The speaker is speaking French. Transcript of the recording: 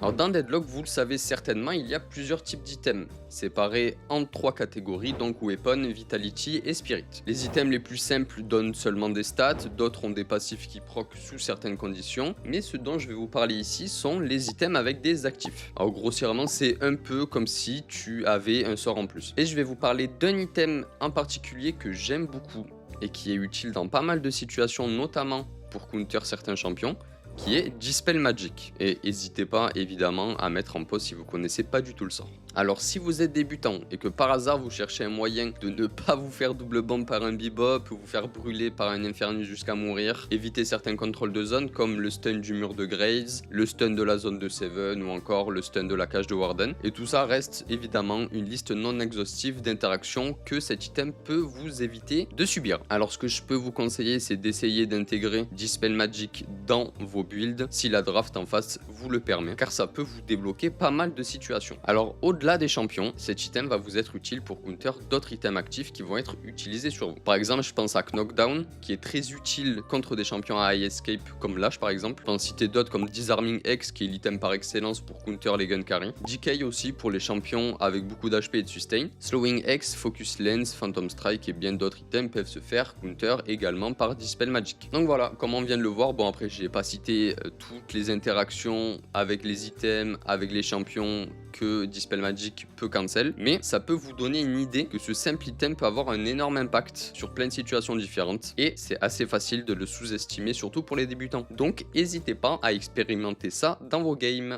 Alors dans Deadlock, vous le savez certainement, il y a plusieurs types d'items, séparés en 3 catégories, donc Weapon, Vitality et Spirit. Les items les plus simples donnent seulement des stats, d'autres ont des passifs qui proc sous certaines conditions, mais ce dont je vais vous parler ici sont les items avec des actifs. Alors grossièrement, c'est un peu comme si tu avais un sort en plus. Et je vais vous parler d'un item en particulier que j'aime beaucoup et qui est utile dans pas mal de situations, notamment pour counter certains champions, qui est Dispel Magic. Et n'hésitez pas évidemment à mettre en pause si vous connaissez pas du tout le sort. Alors si vous êtes débutant et que par hasard vous cherchez un moyen de ne pas vous faire double bomb par un bebop ou vous faire brûler par un infernus jusqu'à mourir, évitez certains contrôles de zone comme le stun du mur de Graves, le stun de la zone de Seven ou encore le stun de la cage de Warden. Et tout ça reste évidemment une liste non exhaustive d'interactions que cet item peut vous éviter de subir. Alors ce que je peux vous conseiller, c'est d'essayer d'intégrer Dispel Magic dans vos builds si la draft en face vous le permet, car ça peut vous débloquer pas mal de situations. Alors au-delà des champions, cet item va vous être utile pour counter d'autres items actifs qui vont être utilisés sur vous. Par exemple, je pense à Knockdown, qui est très utile contre des champions à high escape comme Lash par exemple. Je peux en citer d'autres comme Disarming X, qui est l'item par excellence pour counter les gun carry. DK aussi pour les champions avec beaucoup d'HP et de sustain. Slowing X, Focus Lens, Phantom Strike et bien d'autres items peuvent se faire counter également par Dispel Magic. Donc voilà, comme on vient de le voir, bon après j'ai pas cité toutes les interactions avec les items, avec les champions que Dispel Magic peut cancel, mais ça peut vous donner une idée que ce simple item peut avoir un énorme impact sur plein de situations différentes et c'est assez facile de le sous-estimer, surtout pour les débutants. Donc n'hésitez pas à expérimenter ça dans vos games.